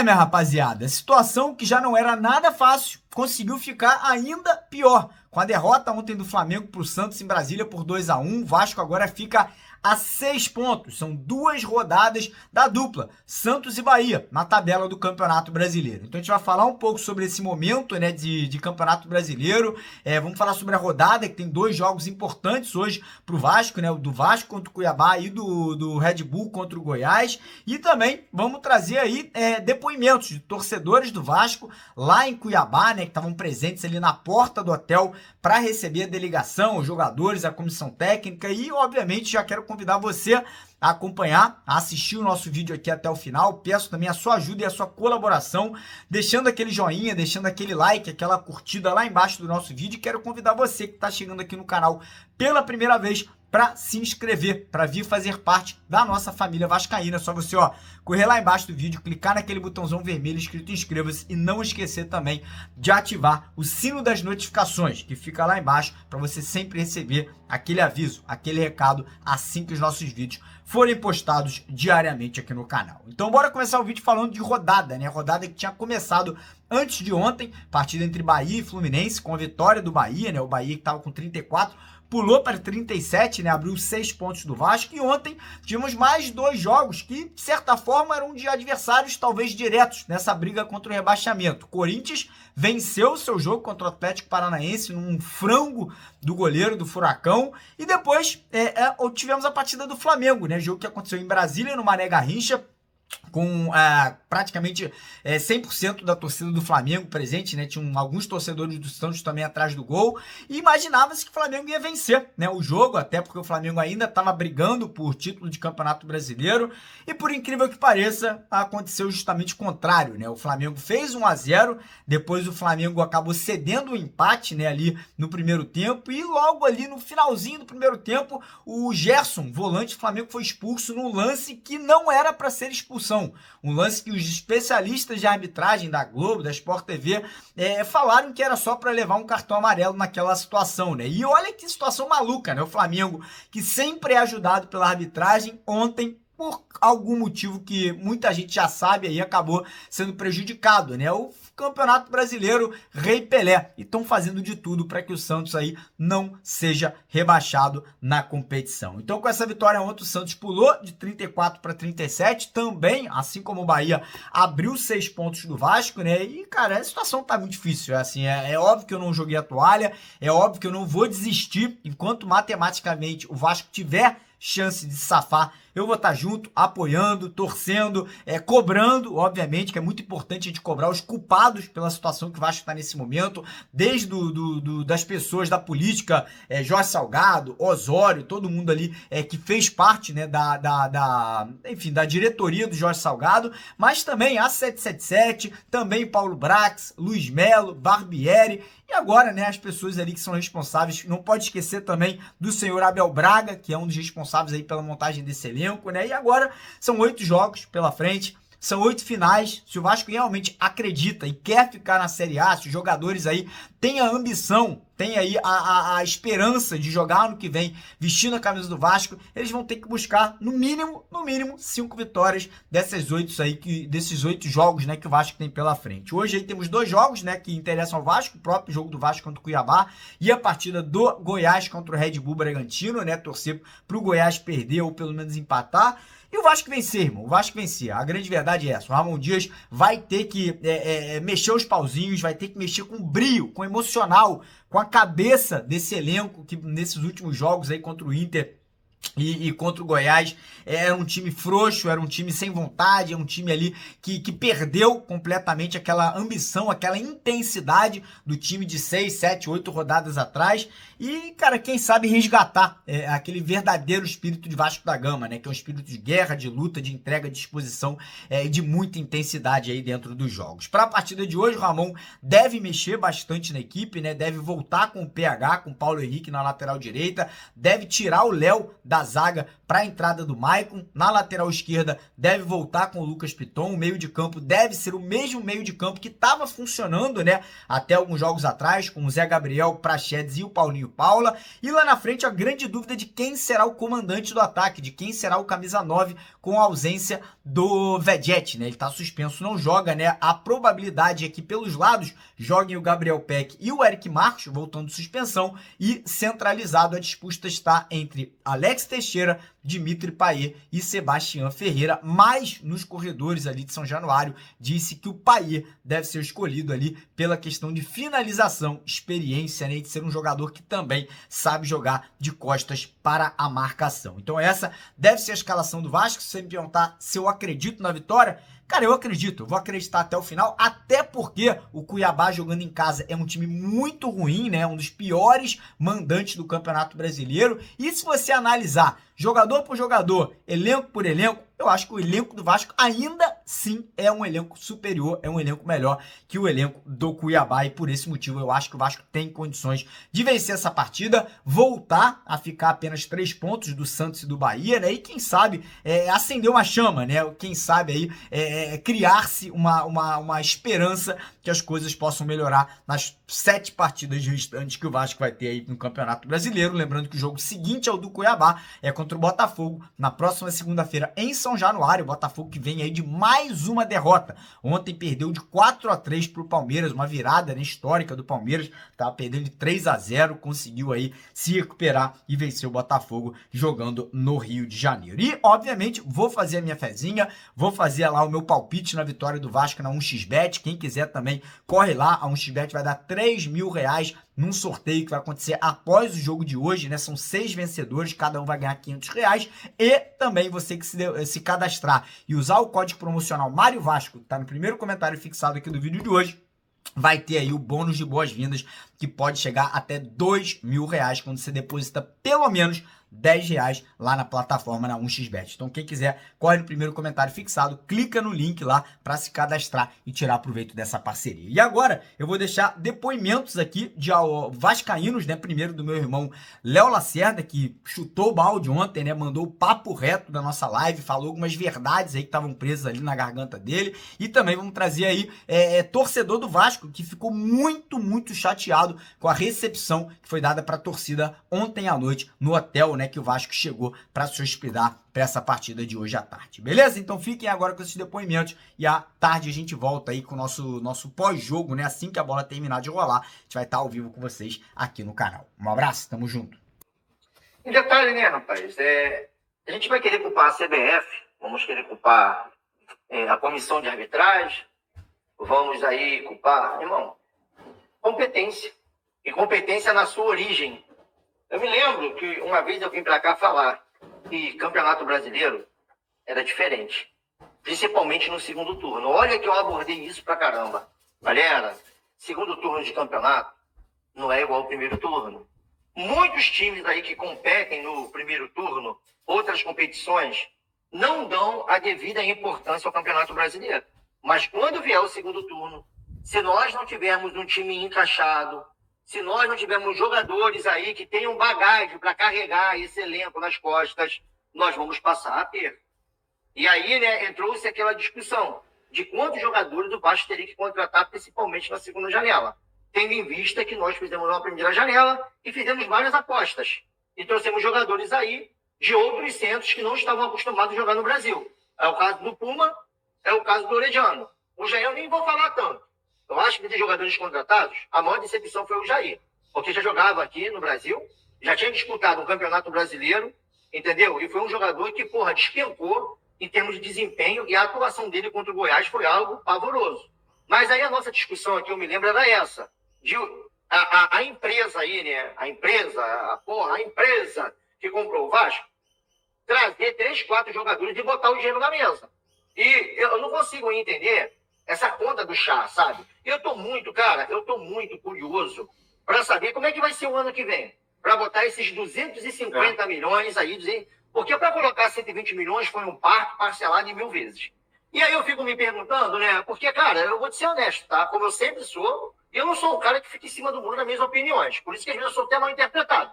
minha rapaziada, a situação que já não era nada fácil conseguiu ficar ainda pior. Com a derrota ontem do Flamengo para o Santos em Brasília por 2-1, o Vasco agora fica a 6 pontos. São 2 rodadas da dupla, Santos e Bahia, na tabela do Campeonato Brasileiro. Então a gente vai falar um pouco sobre esse momento, né, de Campeonato Brasileiro. Vamos falar sobre a rodada, que tem 2 jogos importantes hoje para o Vasco, né, o do Vasco contra o Cuiabá e do Red Bull contra o Goiás. E também vamos trazer aí depoimentos de torcedores do Vasco lá em Cuiabá, né, que estavam presentes ali na porta do hotel para receber a delegação, os jogadores, a comissão técnica. E obviamente já quero convidar você a acompanhar, a assistir o nosso vídeo aqui até o final. Peço também a sua ajuda e a sua colaboração, deixando aquele joinha, deixando aquele like, aquela curtida lá embaixo do nosso vídeo. E quero convidar você que está chegando aqui no canal pela primeira vez para se inscrever, para vir fazer parte da nossa família vascaína. É só você, correr lá embaixo do vídeo, clicar naquele botãozão vermelho escrito inscreva-se e não esquecer também de ativar o sino das notificações, que fica lá embaixo, para você sempre receber aquele aviso, aquele recado assim que os nossos vídeos forem postados diariamente aqui no canal. Então bora começar o vídeo falando de rodada, né? Rodada que tinha começado antes de ontem, partida entre Bahia e Fluminense, com a vitória do Bahia, né? O Bahia que estava com 34, pulou para 37, né? Abriu 6 pontos do Vasco. E ontem tivemos mais 2 jogos que, de certa forma, eram de adversários talvez diretos nessa briga contra o rebaixamento. Corinthians venceu o seu jogo contra o Atlético Paranaense num frango do goleiro do Furacão. E depois tivemos a partida do Flamengo, né? Jogo que aconteceu em Brasília, no Mané Garrincha, com praticamente 100% da torcida do Flamengo presente, né? Tinham alguns torcedores do Santos também atrás do gol, e imaginava-se que o Flamengo ia vencer, né, o jogo, até porque o Flamengo ainda estava brigando por título de Campeonato Brasileiro, e por incrível que pareça, aconteceu justamente o contrário, né? O Flamengo fez 1-0, depois o Flamengo acabou cedendo o empate, né, ali no primeiro tempo, e logo ali no finalzinho do primeiro tempo, o Gerson, volante do Flamengo, foi expulso num lance que não era para ser expulsão. Um lance que os especialistas de arbitragem da Globo, da Sport TV, falaram que era só para levar um cartão amarelo naquela situação, né? E olha que situação maluca, né? O Flamengo, que sempre é ajudado pela arbitragem, ontem, por algum motivo que muita gente já sabe, aí acabou sendo prejudicado, né? O Campeonato Brasileiro, Rei Pelé, e estão fazendo de tudo para que o Santos aí não seja rebaixado na competição. Então, com essa vitória ontem, o Santos pulou de 34 para 37, também, assim como o Bahia, abriu 6 pontos do Vasco, né? E, cara, a situação tá muito difícil, assim, é óbvio que eu não joguei a toalha, é óbvio que eu não vou desistir, enquanto matematicamente o Vasco tiver chance de safar, eu vou estar junto, apoiando, torcendo, cobrando, obviamente, que é muito importante a gente cobrar os culpados pela situação que o Vasco está nesse momento, desde das pessoas da política, Jorge Salgado, Osório, todo mundo ali que fez parte, né, enfim, da diretoria do Jorge Salgado, mas também a 777, também Paulo Brax, Luiz Melo, Barbieri, e agora, né, as pessoas ali que são responsáveis, não pode esquecer também do senhor Abel Braga, que é um dos responsáveis aí pela montagem desse elenco, né? E agora são 8 jogos pela frente, são 8 finais. Se o Vasco realmente acredita e quer ficar na Série A, se os jogadores aí têm a ambição, têm aí a esperança de jogar ano que vem vestindo a camisa do Vasco, eles vão ter que buscar no mínimo 5 vitórias desses 8 jogos, né, que o Vasco tem pela frente. Hoje aí temos 2 jogos, né, que interessam ao Vasco, o próprio jogo do Vasco contra o Cuiabá e a partida do Goiás contra o Red Bull Bragantino, né, torcer para o Goiás perder ou pelo menos empatar. E o Vasco vencer, irmão. O Vasco vencer. A grande verdade é essa. O Ramon Dias vai ter que mexer os pauzinhos, vai ter que mexer com brio, com emocional, com a cabeça desse elenco que nesses últimos jogos aí contra o Inter e contra o Goiás, era um time frouxo, era um time sem vontade, é um time ali que perdeu completamente aquela ambição, aquela intensidade do time de 6, 7, 8 rodadas atrás. E, cara, quem sabe resgatar aquele verdadeiro espírito de Vasco da Gama, né? Que é um espírito de guerra, de luta, de entrega, de disposição e de muita intensidade aí dentro dos jogos. Para a partida de hoje, o Ramon deve mexer bastante na equipe, né? Deve voltar com o PH, com o Paulo Henrique na lateral direita, deve tirar o Léo da da zaga para a entrada do Maicon. Na lateral esquerda deve voltar com o Lucas Piton. O meio de campo deve ser o mesmo meio de campo que estava funcionando, né, até alguns jogos atrás, com o Zé Gabriel, Praxedes e o Paulinho Paula. E lá na frente a grande dúvida de quem será o comandante do ataque, de quem será o camisa 9 com a ausência do Vegetti, né? Ele tá suspenso, não joga, né? A probabilidade é que pelos lados joguem o Gabriel Peck e o Eric Marcos, voltando de suspensão, e centralizado a disputa está entre Alex Teixeira, Dimitri Payet e Sebastião Ferreira, mas nos corredores ali de São Januário disse que o Payet deve ser escolhido ali pela questão de finalização, experiência, né, e de ser um jogador que também sabe jogar de costas para a marcação. Então essa deve ser a escalação do Vasco. Se você me perguntar se eu acredito na vitória, cara, eu acredito, eu vou acreditar até o final, até porque o Cuiabá jogando em casa é um time muito ruim, né? Um dos piores mandantes do Campeonato Brasileiro. E se você analisar jogador por jogador, elenco por elenco, eu acho que o elenco do Vasco ainda sim é um elenco superior, é um elenco melhor que o elenco do Cuiabá, e por esse motivo eu acho que o Vasco tem condições de vencer essa partida, voltar a ficar apenas 3 pontos do Santos e do Bahia, né? E quem sabe acender uma chama, né? Quem sabe aí criar-se uma esperança que as coisas possam melhorar nas 7 partidas restantes que o Vasco vai ter aí no Campeonato Brasileiro. Lembrando que o jogo seguinte ao do Cuiabá é contra o Botafogo na próxima segunda-feira em São Januário. O Botafogo que vem aí de mais uma derrota. Ontem perdeu de 4-3 para o Palmeiras, uma virada, né, histórica do Palmeiras. Tava perdendo de 3-0, conseguiu aí se recuperar e vencer o Botafogo jogando no Rio de Janeiro. E, obviamente, vou fazer a minha fezinha, vou fazer lá o meu palpite na vitória do Vasco na 1xBet. Quem quiser também, corre lá. A 1xBet vai dar R$3.000 num sorteio que vai acontecer após o jogo de hoje, né? São 6 vencedores, cada um vai ganhar R$500. E também você que se cadastrar e usar o código promocional Mário Vasco, que tá no primeiro comentário fixado aqui do vídeo de hoje, vai ter aí o bônus de boas-vindas, que pode chegar até R$2.000 quando você deposita pelo menos R$10 lá na plataforma, na 1xBet. Então quem quiser, corre no primeiro comentário fixado, clica no link lá para se cadastrar e tirar proveito dessa parceria. E agora eu vou deixar depoimentos aqui de vascaínos, né? Primeiro do meu irmão Léo Lacerda, que chutou o balde ontem, né? Mandou o papo reto da nossa live, falou algumas verdades aí que estavam presas ali na garganta dele. E também vamos trazer aí torcedor do Vasco, que ficou muito chateado com a recepção que foi dada para a torcida ontem à noite no hotel, né, que o Vasco chegou para se hospedar para essa partida de hoje à tarde. Beleza? Então fiquem agora com esses depoimentos e à tarde a gente volta aí com o nosso pós-jogo, né? Assim que a bola terminar de rolar, a gente vai estar ao vivo com vocês aqui no canal. Um abraço, tamo junto. Um detalhe, né, rapaz? A gente vai querer culpar a CBF, vamos querer culpar a comissão de arbitragem, vamos aí culpar, irmão, competência. E competência na sua origem. Eu me lembro que uma vez eu vim para cá falar que Campeonato Brasileiro era diferente, principalmente no segundo turno. Olha que eu abordei isso pra caramba. Galera, segundo turno de campeonato não é igual ao primeiro turno. Muitos times aí que competem no primeiro turno, outras competições, não dão a devida importância ao Campeonato Brasileiro. Mas quando vier o segundo turno, se nós não tivermos um time encaixado, se nós não tivermos jogadores aí que tenham bagagem para carregar esse elenco nas costas, nós vamos passar a ter. E aí, né, entrou-se aquela discussão de quantos jogadores o Vasco teria que contratar, principalmente na segunda janela. Tendo em vista que nós fizemos uma primeira janela e fizemos várias apostas. E trouxemos jogadores aí de outros centros que não estavam acostumados a jogar no Brasil. É o caso do Puma, é o caso do Orediano. O Jair eu nem vou falar tanto. Eu acho que de jogadores contratados, a maior decepção foi o Jair. Porque já jogava aqui no Brasil, já tinha disputado um campeonato brasileiro, entendeu? E foi um jogador que, despencou em termos de desempenho, e a atuação dele contra o Goiás foi algo pavoroso. Mas aí a nossa discussão aqui, eu me lembro, era essa. A empresa aí, né? A empresa que comprou o Vasco, trazer 3, 4 jogadores e botar o dinheiro na mesa. E eu não consigo entender essa conta do chá, sabe? Eu tô muito curioso para saber como é que vai ser o ano que vem. Para botar esses 250 milhões aí, porque para colocar 120 milhões foi um parto parcelado em 1000 vezes. E aí eu fico me perguntando, né? Porque, cara, eu vou te ser honesto, tá? Como eu sempre sou, eu não sou um cara que fica em cima do muro das minhas opiniões. Por isso que às vezes eu sou até mal interpretado.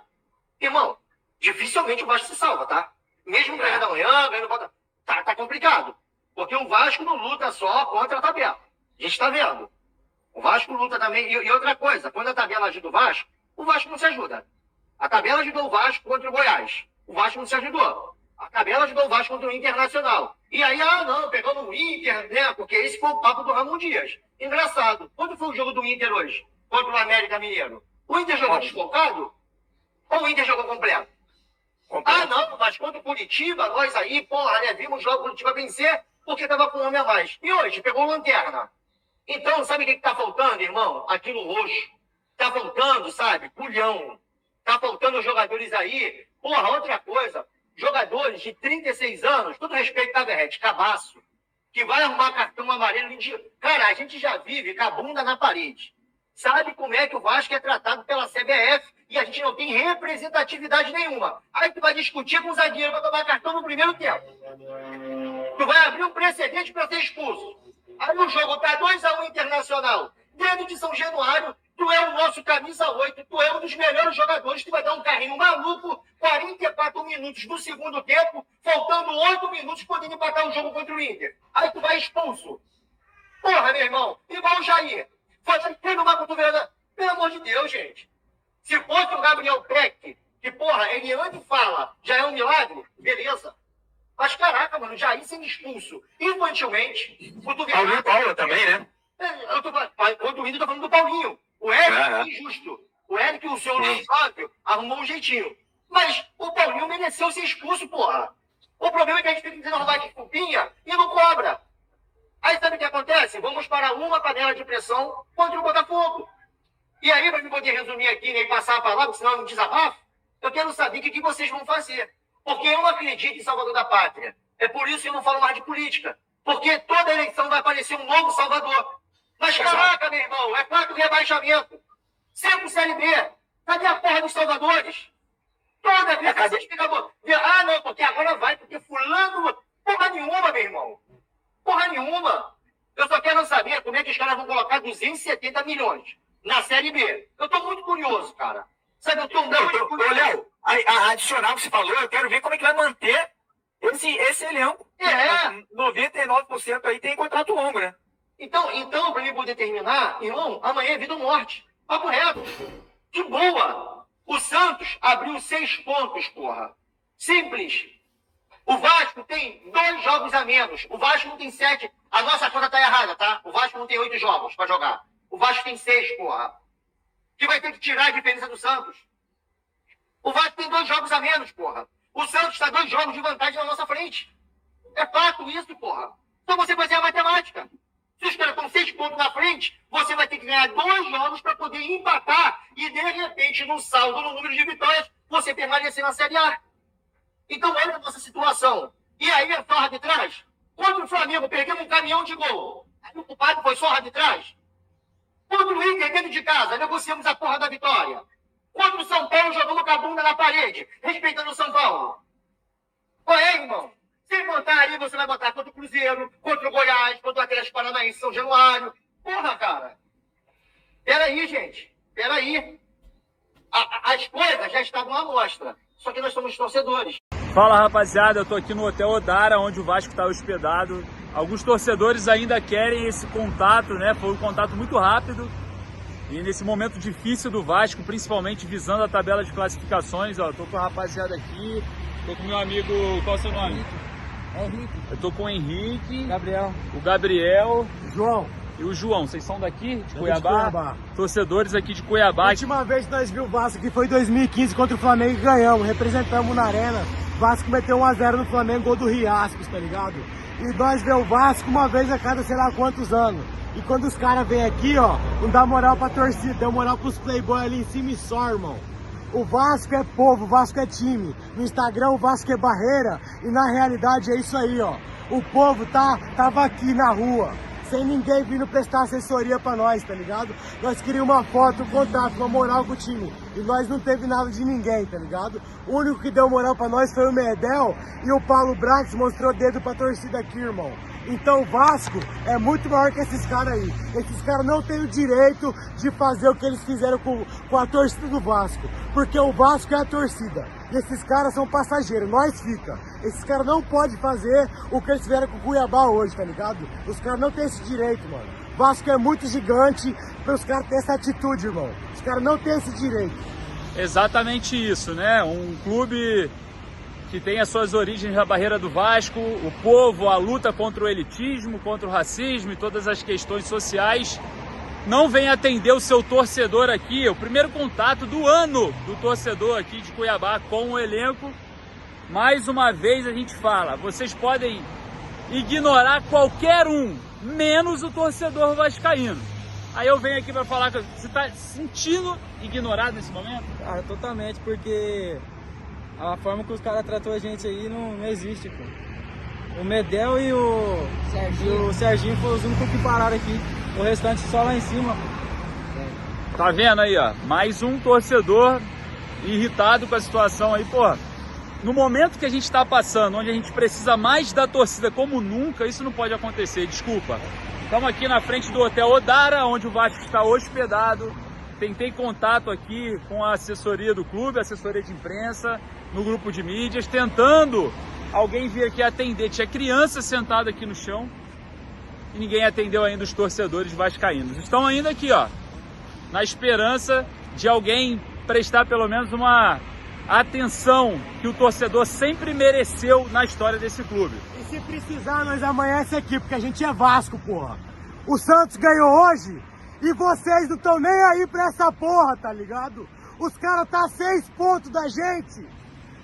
Irmão, dificilmente o Vasco se salva, tá? Mesmo ganhando amanhã, ganhando volta, tá complicado. Porque o Vasco não luta só contra a tabela. A gente tá vendo. O Vasco luta também. E outra coisa, quando a tabela ajuda o Vasco não se ajuda. A tabela ajudou o Vasco contra o Goiás. O Vasco não se ajudou. A tabela ajudou o Vasco contra o Internacional. E aí, não, pegando o Inter, né? Porque esse foi o papo do Ramon Dias. Engraçado. Quando foi o jogo do Inter hoje? Contra o América Mineiro? O Inter jogou desfocado? Ou o Inter jogou completo? Não, mas contra o Curitiba, nós aí, porra, né? Vimos o jogo do Curitiba vencer porque tava com um homem a mais. E hoje, pegou lanterna. Então, sabe o que tá faltando, irmão? Aquilo roxo. Tá faltando, sabe? Culhão. Tá faltando os jogadores aí. Porra, outra coisa. Jogadores de 36 anos, todo respeito a Verrete, cabaço, que vai arrumar cartão amarelo. Cara, a gente já vive com a bunda na parede. Sabe como é que o Vasco é tratado pela CBF e a gente não tem representatividade nenhuma. Aí tu vai discutir com o zagueiro para tomar cartão no primeiro tempo. Tu vai abrir um precedente para ser expulso. Aí o jogo tá 2-1 Internacional. Dentro de São Januário, tu é o nosso camisa 8, tu é um dos melhores jogadores, tu vai dar um carrinho maluco, 44 minutos do segundo tempo, faltando 8 minutos, podendo empatar o jogo contra o Inter. Aí tu vai expulso. Porra, meu irmão, igual o Jair. Foi numa cotovelada. Pelo amor de Deus, gente. Se fosse o Gabriel Peck, que, porra, ele anda e fala, já é um milagre, beleza. Mas, caraca, mano, Jair sendo expulso infantilmente. Paulinho Paula também, né? Quanto o Inter, eu tô falando do Paulinho. O Eric é injusto. O Eric, o senhor Flávio, arrumou um jeitinho. Mas o Paulinho mereceu ser expulso, porra. O problema é que a gente fica tentando roubar de desculpinha e não cobra. Aí sabe o que acontece? Vamos para uma panela de pressão contra o Botafogo. E aí, para me poder resumir aqui, né, e passar a palavra, senão eu não desabafo, eu quero saber o que vocês vão fazer. Porque eu não acredito em Salvador da Pátria. É por isso que eu não falo mais de política. Porque toda eleição vai aparecer um novo Salvador. Mas caraca, meu irmão, é 4 rebaixamento. 5 Série B. Cadê a porra dos salvadores? Toda vez que vocês ficam... não, porque agora vai, porque fulano... Porra nenhuma, meu irmão. Porra nenhuma. Eu só quero saber como é que os caras vão colocar 270 milhões na Série B. Eu tô muito curioso, cara. Sabe, eu tô muito curioso. Léo, adicional que você falou, eu quero ver como é que vai manter esse elenco. 99% aí tem contrato longo, né? Então, pra mim poder terminar, irmão, amanhã é vida ou morte. Papo reto. De boa. O Santos abriu 6 pontos, porra. Simples. O Vasco tem 2 jogos a menos. O Vasco não tem 7. A nossa conta tá errada, tá? O Vasco não tem 8 jogos pra jogar. O Vasco tem 6, porra. Que vai ter que tirar a diferença do Santos. O Vasco tem 2 jogos a menos, porra. O Santos tá 2 jogos de vantagem na nossa frente. É fato isso, porra. Só você fazer a matemática. Se os caras estão 6 pontos na frente, você vai ter que ganhar 2 jogos para poder empatar e, de repente, no saldo, no número de vitórias, você permanecer na Série A. Então, olha a nossa situação. E aí, a só arbitragem? Contra o Flamengo, perdemos um caminhão de gol. Aí o culpado foi só arbitragem? Contra o Inter, dentro de casa, negociamos a porra da vitória. Contra o São Paulo, jogamos com a bunda na parede, respeitando o São Paulo. Qual é, irmão? Se botar aí, você vai botar contra o Cruzeiro, contra o Goiás, contra o Atlético Paranaense, São Januário. Porra, cara. Peraí, gente. Peraí. As coisas já estavam à mostra. Só que nós somos torcedores. Fala, rapaziada. Eu tô aqui no Hotel Odara, onde o Vasco tá hospedado. Alguns torcedores ainda querem esse contato, né? Foi um contato muito rápido. E nesse momento difícil do Vasco, principalmente visando a tabela de classificações, ó. Tô com a rapaziada aqui. Tô com meu amigo... Qual é o seu nome? Henrique. Eu tô com o Henrique, Gabriel. o Gabriel João. e o João. Vocês são daqui, de Cuiabá? Torcedores aqui de Cuiabá. A última vez que nós vimos o Vasco aqui foi em 2015 contra o Flamengo e ganhamos. Representamos na arena. O Vasco meteu 1-0 no Flamengo, gol do Riascos, tá ligado? E nós vemos o Vasco uma vez a cada sei lá quantos anos. E quando os caras vêm aqui, ó, não dá moral pra torcida, dá moral pros playboy ali em cima e só, irmão. O Vasco é povo, o Vasco é time. No Instagram o Vasco é barreira e na realidade é isso aí, ó. O povo tava aqui na rua, sem ninguém vindo prestar assessoria pra nós, tá ligado? Nós queríamos uma foto, um contato, uma moral com o time. E nós não teve nada de ninguém, tá ligado? O único que deu moral pra nós foi o Medel e o Paulo Brax mostrou dedo pra torcida aqui, irmão. Então o Vasco é muito maior que esses caras aí. Esses caras não têm o direito de fazer o que eles fizeram com a torcida do Vasco. Porque o Vasco é a torcida. E esses caras são passageiros, nós fica. Esses caras não podem fazer o que eles fizeram com o Cuiabá hoje, tá ligado? Os caras não têm esse direito, mano. O Vasco é muito gigante para os caras terem essa atitude, irmão. Os caras não têm esse direito. Exatamente isso, né? Um clube que tem as suas origens na barreira do Vasco, o povo, a luta contra o elitismo, contra o racismo e todas as questões sociais, não vem atender o seu torcedor aqui. O primeiro contato do ano do torcedor aqui de Cuiabá com o elenco. Mais uma vez a gente fala, vocês podem ignorar qualquer um, menos o torcedor vascaíno. Aí eu venho aqui para falar que você está se sentindo ignorado nesse momento? Cara, totalmente, porque a forma que os caras tratou a gente aí não existe, pô. O Medel e o Serginho foram os únicos que pararam aqui. O restante só lá em cima, pô. Tá vendo aí, ó? Mais um torcedor irritado com a situação aí, pô. No momento que a gente está passando, onde a gente precisa mais da torcida como nunca, isso não pode acontecer, desculpa. Estamos aqui na frente do Hotel Odara, onde o Vasco está hospedado. Tentei contato aqui com a assessoria do clube, a assessoria de imprensa, no grupo de mídias, tentando alguém vir aqui atender. Tinha criança sentada aqui no chão e ninguém atendeu ainda os torcedores vascaínos. Estão ainda aqui, ó, na esperança de alguém prestar pelo menos uma atenção que o torcedor sempre mereceu na história desse clube. E se precisar, nós amanhece aqui, porque a gente é Vasco, porra. O Santos ganhou hoje e vocês não estão nem aí pra essa porra, tá ligado? Os caras tá a 6 pontos da gente.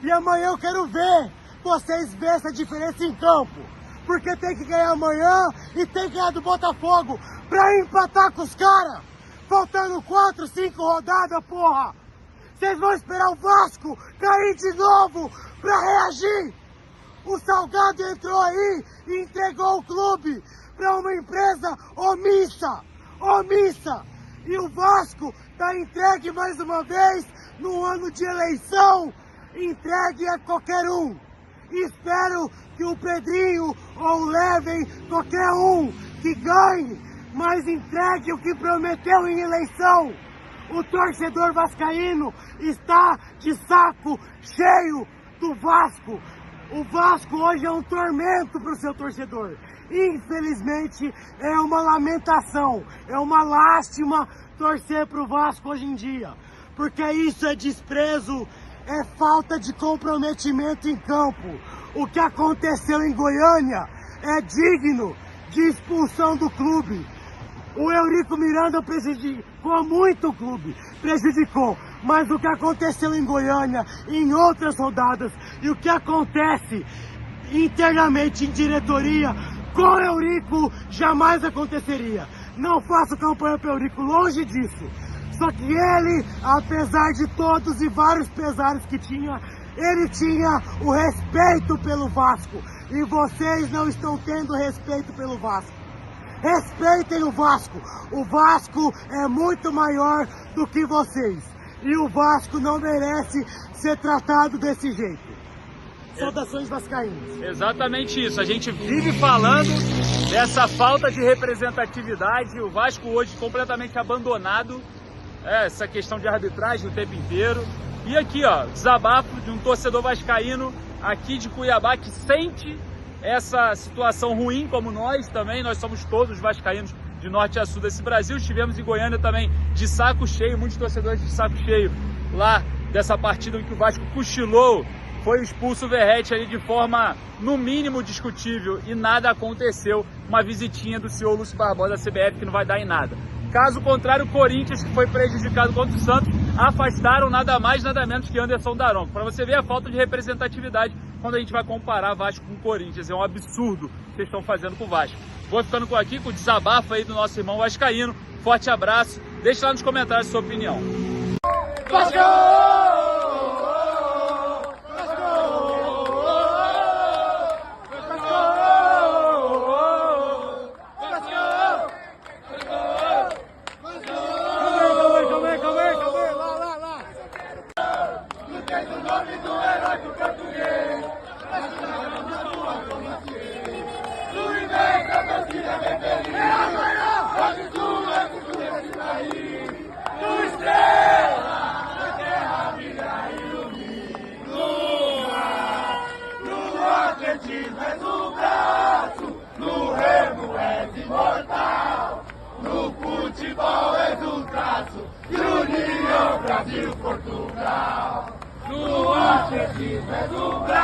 E amanhã eu quero ver vocês verem essa diferença em campo. Porque tem que ganhar amanhã e tem que ganhar do Botafogo pra empatar com os caras. Faltando 4, 5 rodadas, porra. Vocês vão esperar o Vasco cair de novo pra reagir. O Salgado entrou aí e entregou o clube pra uma empresa omissa. Omissa. E o Vasco tá entregue mais uma vez no ano de eleição. Entregue a qualquer um. Espero que o Pedrinho ou o Leven, qualquer um que ganhe, mas entregue o que prometeu em eleição. O torcedor vascaíno está de saco cheio do Vasco. O Vasco hoje é um tormento para o seu torcedor. Infelizmente, é uma lamentação, é uma lástima torcer para o Vasco hoje em dia. Porque isso é desprezo, é falta de comprometimento em campo. O que aconteceu em Goiânia é digno de expulsão do clube. O Eurico Miranda prejudicou muito o clube, prejudicou. Mas o que aconteceu em Goiânia, em outras rodadas, e o que acontece internamente em diretoria, com o Eurico jamais aconteceria. Não faço campanha para o Eurico, longe disso. Só que ele, apesar de todos e vários pesares que tinha, ele tinha o respeito pelo Vasco. E vocês não estão tendo respeito pelo Vasco. Respeitem o Vasco. O Vasco é muito maior do que vocês. E o Vasco não merece ser tratado desse jeito. Saudações vascaínas. Exatamente isso. A gente vive falando dessa falta de representatividade. O Vasco hoje completamente abandonado. Essa questão de arbitragem o tempo inteiro. E aqui, ó, desabafo de um torcedor vascaíno aqui de Cuiabá que sente essa situação ruim como nós também. Nós somos todos vascaínos de norte a sul desse Brasil. Estivemos em Goiânia também de saco cheio, muitos torcedores de saco cheio lá dessa partida em que o Vasco cochilou. Foi expulso o Verratti ali de forma, no mínimo, discutível e nada aconteceu. Uma visitinha do senhor Lúcio Barbosa da CBF que não vai dar em nada. Caso contrário, o Corinthians, que foi prejudicado contra o Santos, afastaram nada mais, nada menos que Anderson Daronco. Para você ver a falta de representatividade quando a gente vai comparar Vasco com o Corinthians. É um absurdo que vocês estão fazendo com o Vasco. Vou ficando por aqui com o desabafo aí do nosso irmão vascaíno. Forte abraço. Deixa lá nos comentários a sua opinião. Vasco! Atletismo é no braço, no remo é de mortal, no futebol é do traço, e União Brasil-Portugal. No atletismo é do braço.